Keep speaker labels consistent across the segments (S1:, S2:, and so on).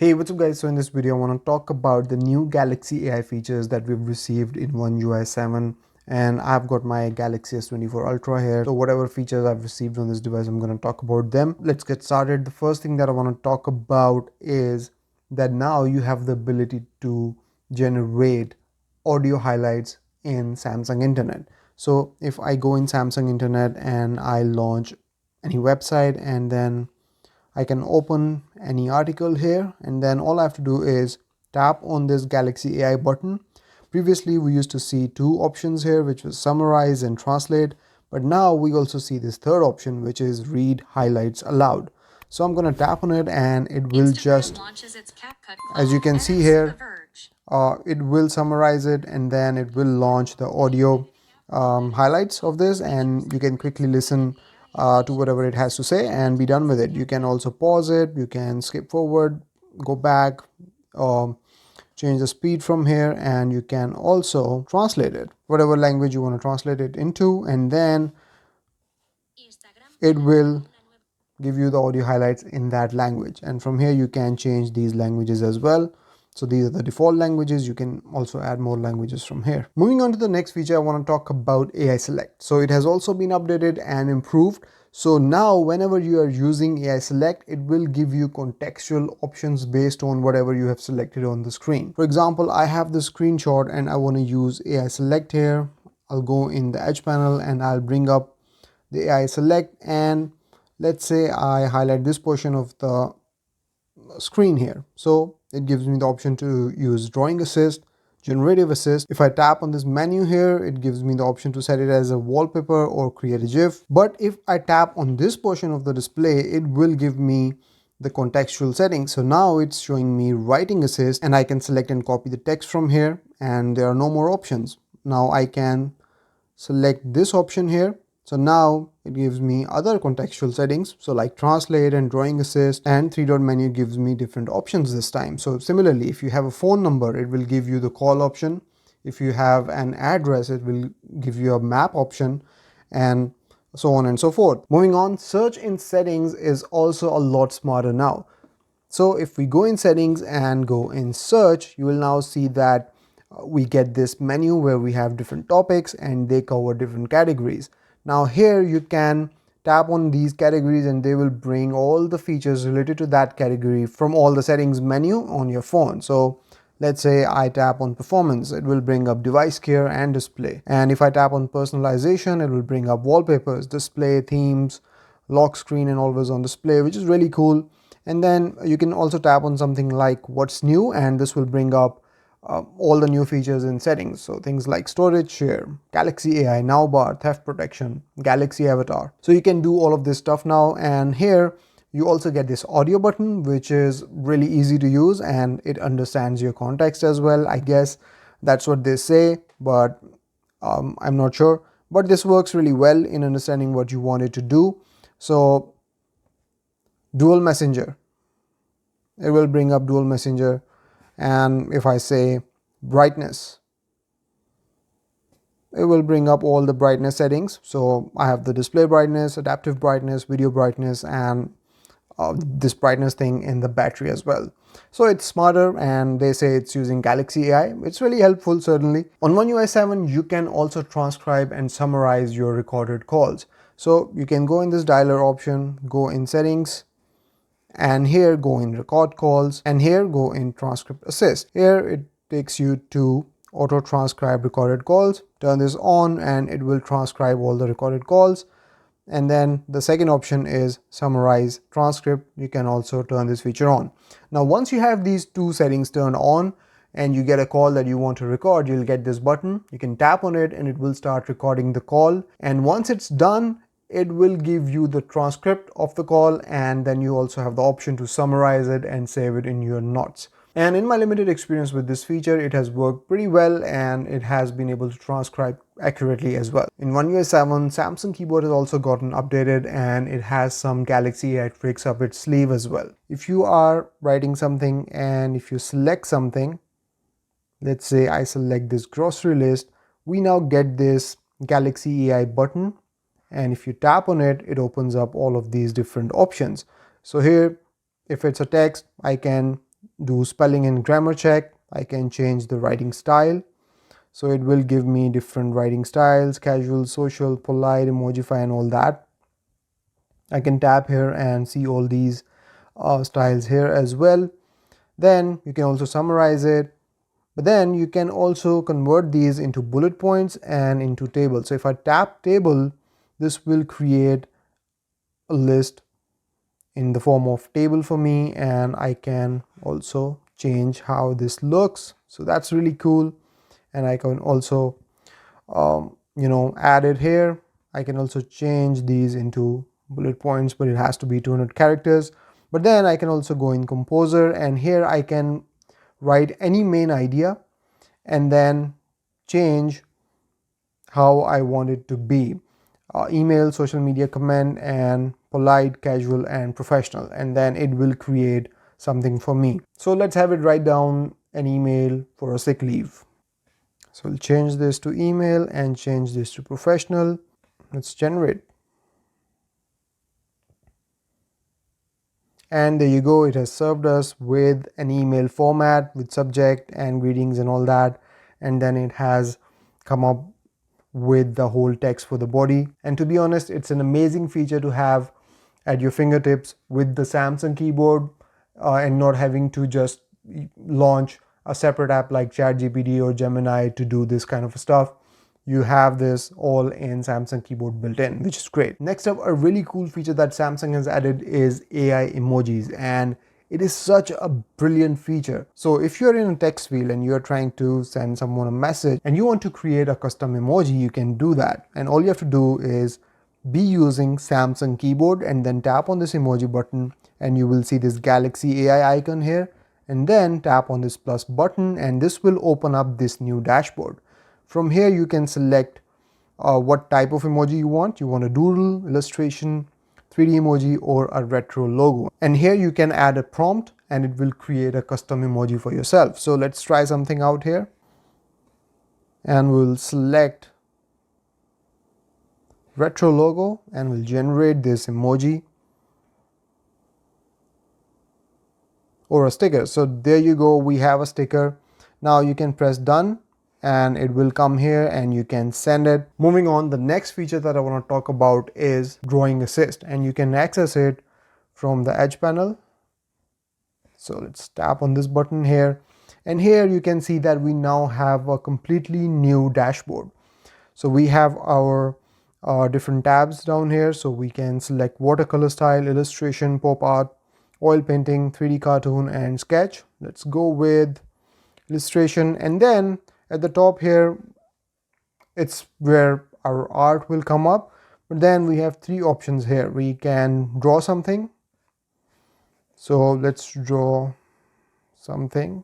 S1: Hey, what's up guys? So in this video, I want to talk about the new Galaxy AI features that we've received in One UI 7. And I've got my Galaxy S24 Ultra here. So whatever features I've received on this device, I'm going to talk about them. Let's get started. The first thing that I want to talk about is that now you have the ability to generate audio highlights in Samsung Internet. So if I go in Samsung Internet and I launch any website, and then I can open any article here, and then all I have to do is tap on this Galaxy AI button. Previously we used to see two options here, which was summarize and translate, but now we also see this third option, which is read highlights aloud. So I'm going to tap on it and it will just, as you can see here, it will summarize it, and then it will launch the audio highlights of this, and you can quickly listen to whatever it has to say and be done with it. You can also pause it, you can skip forward, go back, change the speed from here, and you can also translate it, whatever language you want to translate it into, and then it will give you the audio highlights in that language. And from here you can change these languages as well. So these are the default languages. You can also add more languages from here. Moving on to the next feature, I want to talk about AI Select. So it has also been updated and improved. So now whenever you are using AI Select, it will give you contextual options based on whatever you have selected on the screen. For example, I have the screenshot and I want to use AI Select here. I'll go in the Edge panel and I'll bring up the AI Select, and let's say I highlight this portion of the screen here. So it gives me the option to use drawing assist, generative assist. If I tap on this menu here, it gives me the option to set it as a wallpaper or create a GIF. But if I tap on this portion of the display, it will give me the contextual settings. So now it's showing me writing assist, and I can select and copy the text from here, and there are no more options. Now I can select this option here. So now it gives me other contextual settings. So like translate and drawing assist, and three dot menu gives me different options this time. So similarly, if you have a phone number, it will give you the call option. If you have an address, it will give you a map option, and so on and so forth. Moving on, search in settings is also a lot smarter now. So if we go in settings and go in search, you will now see that we get this menu where we have different topics and they cover different categories. Now here you can tap on these categories and they will bring all the features related to that category from all the settings menu on your phone. So let's say I tap on performance, it will bring up device care and display. And if I tap on personalization, it will bring up wallpapers, display, themes, lock screen, and always on display, which is really cool. And then you can also tap on something like what's new, and this will bring up all the new features in settings. So things like storage share, Galaxy AI, now bar, theft protection, Galaxy avatar. So you can do all of this stuff now. And here you also get this audio button, which is really easy to use and it understands your context as well. I guess that's what they say, but I'm not sure. But this works really well in understanding what you want it to do. So dual messenger, it will bring up dual messenger. And if I say brightness, it will bring up all the brightness settings. So I have the display brightness, adaptive brightness, video brightness, and this brightness thing in the battery as well. So it's smarter, and they say it's using Galaxy AI. It's really helpful, certainly. On One UI 7, you can also transcribe and summarize your recorded calls. So you can go in this dialer option, go in settings, and here go in record calls, and here go in transcript assist. Here it takes you to auto transcribe recorded calls. Turn this on and it will transcribe all the recorded calls. And then the second option is summarize transcript. You can also turn this feature on. Now once you have these two settings turned on and you get a call that you want to record, you'll get this button. You can tap on it and it will start recording the call, and once it's done, it will give you the transcript of the call, and then you also have the option to summarize it and save it in your notes. And in my limited experience with this feature, it has worked pretty well and it has been able to transcribe accurately as well. In One UI 7, Samsung keyboard has also gotten updated and it has some Galaxy AI tricks up its sleeve as well. If you are writing something and if you select something, let's say I select this grocery list, we now get this Galaxy AI button, and if you tap on it, it opens up all of these different options. So here, if it's a text, I can do spelling and grammar check. I can change the writing style. So it will give me different writing styles: casual, social, polite, emojify, and all that. I can tap here and see all these styles here as well. Then you can also summarize it, but then you can also convert these into bullet points and into tables. So if I tap table, this will create a list in the form of table for me, and I can also change how this looks. So that's really cool. And I can also add it here. I can also change these into bullet points, but it has to be 200 characters. But then I can also go in composer, and here I can write any main idea and then change how I want it to be. Email, social media, comment, and polite, casual, and professional, and then it will create something for me. So let's have it write down an email for a sick leave. So we'll change this to email and change this to professional. Let's generate. And there you go, it has served us with an email format with subject and greetings and all that. And then it has come up with the whole text for the body. And to be honest, it's an amazing feature to have at your fingertips with the Samsung keyboard, and not having to just launch a separate app like ChatGPT or Gemini to do this kind of stuff. You have this all in Samsung keyboard built in, which is great. Next up, a really cool feature that Samsung has added is AI emojis, and it is such a brilliant feature. So if you're in a text field and you're trying to send someone a message and you want to create a custom emoji, you can do that. And all you have to do is be using Samsung keyboard and then tap on this emoji button, and you will see this Galaxy AI icon here, and then tap on this plus button, and this will open up this new dashboard. From here you can select what type of emoji you want. You want a doodle, illustration, 3D emoji, or a retro logo. And here you can add a prompt and it will create a custom emoji for yourself. So let's try something out here. And we'll select retro logo and we'll generate this emoji or a sticker. So there you go, we have a sticker. Now you can press done and it will come here and you can send it. Moving on, the next feature that I want to talk about is drawing assist, and you can access it from the edge panel. So let's tap on this button here, and here you can see that we now have a completely new dashboard. So we have our different tabs down here. So we can select watercolor style, illustration, pop art, oil painting, 3D cartoon, and sketch. Let's go with illustration, and then at the top here, it's where our art will come up. But then we have three options here. We can draw something. So let's draw something.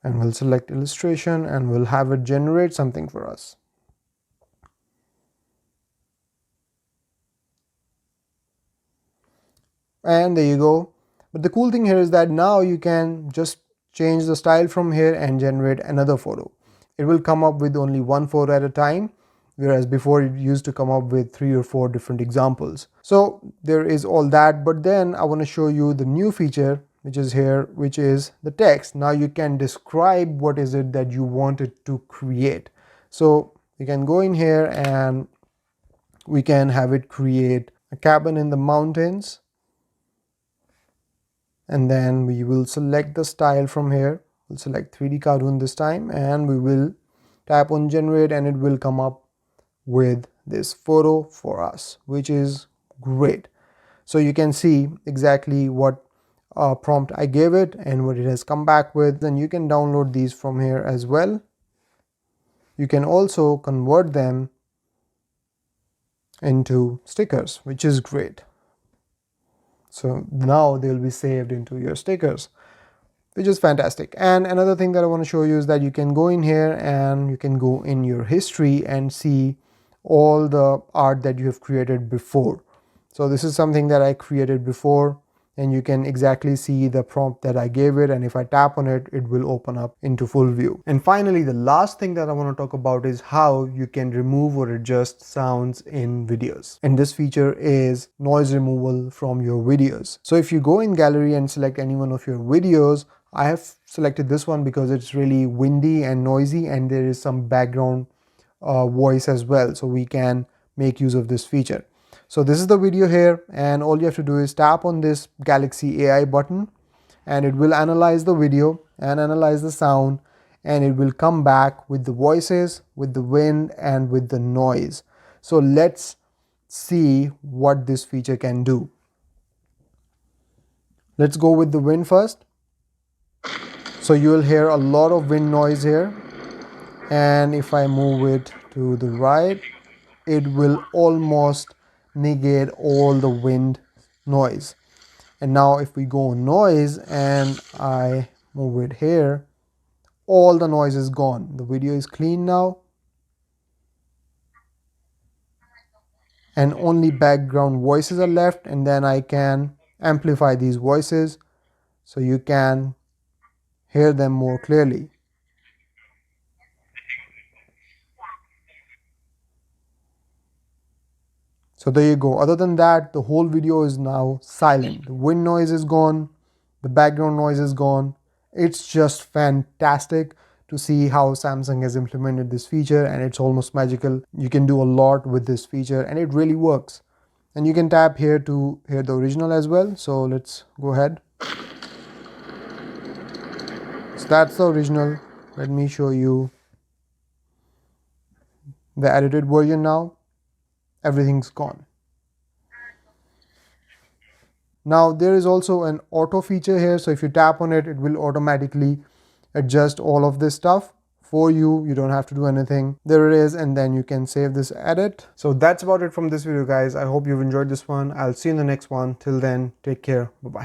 S1: And we'll select illustration and we'll have it generate something for us. And there you go. But the cool thing here is that now you can just change the style from here and generate another photo. It will come up with only one photo at a time, whereas before it used to come up with 3 or 4 different examples. So there is all that, but then I want to show you the new feature which is here, which is the text. Now you can describe what is it that you wanted to create. So you can go in here and we can have it create a cabin in the mountains. And then we will select the style from here. We'll select 3D cartoon this time, and we will tap on generate, and it will come up with this photo for us, which is great. So you can see exactly what prompt I gave it and what it has come back with. Then you can download these from here as well. You can also convert them into stickers, which is great. So now they'll be saved into your stickers, which is fantastic. And another thing that I want to show you is that you can go in here and you can go in your history and see all the art that you have created before. So this is something that I created before, and you can exactly see the prompt that I gave it, and if I tap on it, it will open up into full view. And finally, the last thing that I want to talk about is how you can remove or adjust sounds in videos. And this feature is noise removal from your videos. So if you go in gallery and select any one of your videos, I have selected this one because it's really windy and noisy, and there is some background voice as well, so we can make use of this feature. So this is the video here, and all you have to do is tap on this Galaxy AI button, and it will analyze the video and analyze the sound, and it will come back with the voices, with the wind, and with the noise. So let's see what this feature can do. Let's go with the wind first. So you will hear a lot of wind noise here, and if I move it to the right, it will almost negate all the wind noise. And now if we go on noise and I move it here, all the noise is gone. The video is clean now, and only background voices are left, and then I can amplify these voices so you can hear them more clearly. So there you go. Other than that, the whole video is now silent. The wind noise is gone, the background noise is gone. It's just fantastic to see how Samsung has implemented this feature, and it's almost magical. You can do a lot with this feature and it really works. And you can tap here to hear the original as well. So let's go ahead. So that's the original. Let me show you the edited version now. Everything's gone. Now there is also an auto feature here, so if you tap on it, it will automatically adjust all of this stuff for you. You don't have to do anything. There it is, and then you can save this edit. So that's about it from this video, guys. I hope you've enjoyed this one. I'll see you in the next one. Till then, take care. Bye-bye.